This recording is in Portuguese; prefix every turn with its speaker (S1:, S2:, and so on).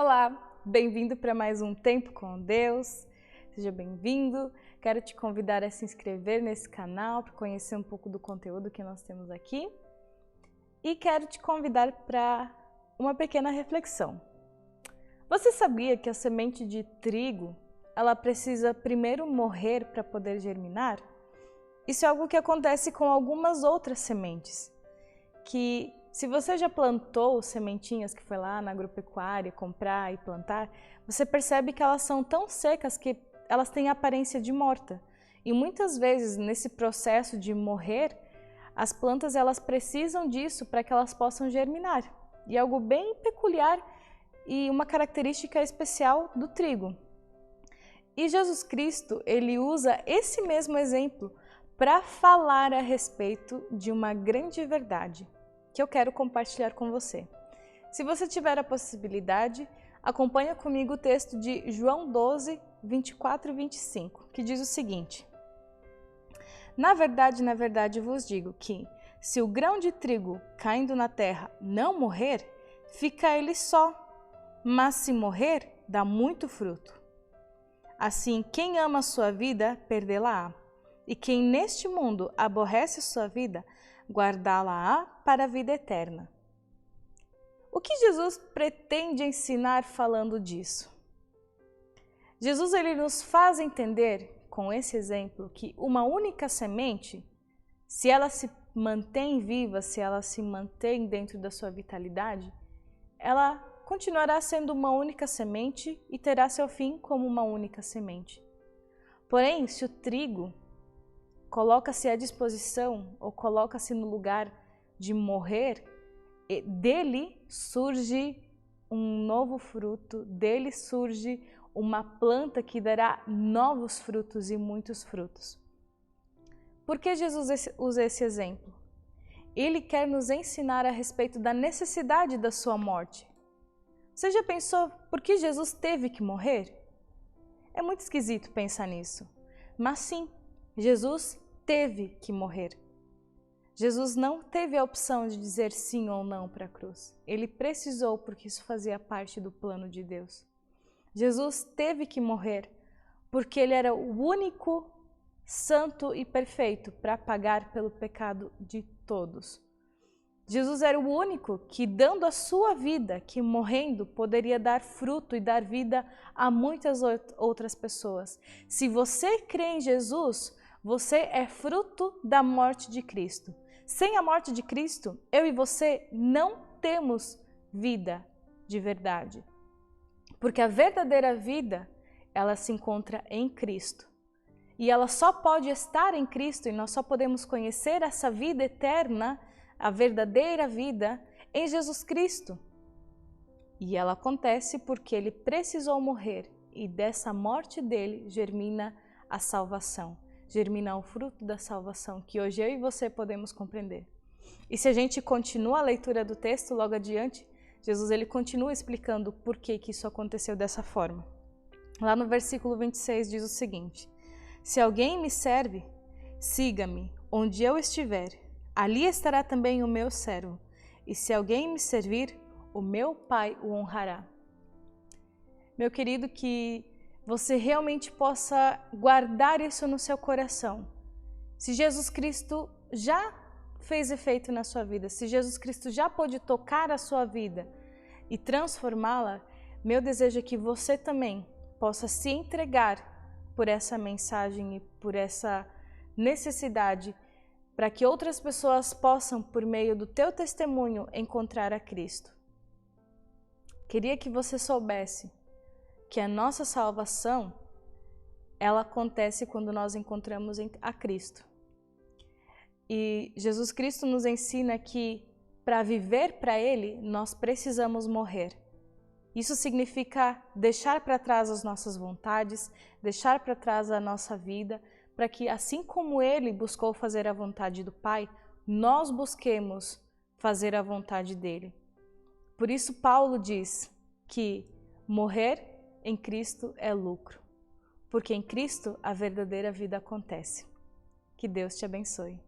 S1: Olá, bem-vindo para mais um Tempo com Deus. Seja bem-vindo. Quero te convidar a se inscrever nesse canal para conhecer um pouco do conteúdo que nós temos aqui. E quero te convidar para uma pequena reflexão. Você sabia que a semente de trigo, ela precisa primeiro morrer para poder germinar? Isso é algo que acontece com algumas outras sementes, que se você já plantou sementinhas que foi lá na agropecuária comprar e plantar, você percebe que elas são tão secas que elas têm aparência de morta. E muitas vezes nesse processo de morrer, as plantas elas precisam disso para que elas possam germinar. E é algo bem peculiar e uma característica especial do trigo. E Jesus Cristo, ele usa esse mesmo exemplo para falar a respeito de uma grande verdade que eu quero compartilhar com você. Se você tiver a possibilidade, acompanha comigo o texto de João 12, 24 e 25, que diz o seguinte: na verdade vos digo que, se o grão de trigo caindo na terra não morrer, fica ele só, mas se morrer, dá muito fruto. Assim, quem ama a sua vida, perdê-la-á. E quem neste mundo aborrece a sua vida, guardá-la-á para a vida eterna. O que Jesus pretende ensinar falando disso? Jesus ele nos faz entender, com esse exemplo, que uma única semente, se ela se mantém viva, se ela se mantém dentro da sua vitalidade, ela continuará sendo uma única semente e terá seu fim como uma única semente. Porém, se o trigo coloca-se à disposição ou coloca-se no lugar de morrer, dele surge um novo fruto, dele surge uma planta que dará novos frutos e muitos frutos. Por que Jesus usa esse exemplo? Ele quer nos ensinar a respeito da necessidade da sua morte. Você já pensou por que Jesus teve que morrer? É muito esquisito pensar nisso, mas sim, Jesus teve que morrer. Jesus não teve a opção de dizer sim ou não para a cruz. Ele precisou, porque isso fazia parte do plano de Deus. Jesus teve que morrer porque ele era o único santo e perfeito para pagar pelo pecado de todos. Jesus era o único que, dando a sua vida, que morrendo, poderia dar fruto e dar vida a muitas outras pessoas. Se você crê em Jesus, você é fruto da morte de Cristo. Sem a morte de Cristo, eu e você não temos vida de verdade. Porque a verdadeira vida, ela se encontra em Cristo. E ela só pode estar em Cristo e nós só podemos conhecer essa vida eterna, a verdadeira vida, em Jesus Cristo. E ela acontece porque ele precisou morrer e dessa morte dele germina a salvação, germina o fruto da salvação que hoje eu e você podemos compreender. E se a gente continua a leitura do texto logo adiante, Jesus ele continua explicando por que isso aconteceu dessa forma. Lá no versículo 26 diz o seguinte: se alguém me serve, siga-me onde eu estiver. Ali estará também o meu servo, e se alguém me servir, o meu Pai o honrará. Meu querido, que você realmente possa guardar isso no seu coração. Se Jesus Cristo já fez efeito na sua vida, se Jesus Cristo já pôde tocar a sua vida e transformá-la, meu desejo é que você também possa se entregar por essa mensagem e por essa necessidade, para que outras pessoas possam, por meio do teu testemunho, encontrar a Cristo. Queria que você soubesse que a nossa salvação, ela acontece quando nós encontramos a Cristo. E Jesus Cristo nos ensina que, para viver para Ele, nós precisamos morrer. Isso significa deixar para trás as nossas vontades, deixar para trás a nossa vida, para que, assim como Ele buscou fazer a vontade do Pai, nós busquemos fazer a vontade dEle. Por isso Paulo diz que morrer em Cristo é lucro, porque em Cristo a verdadeira vida acontece. Que Deus te abençoe.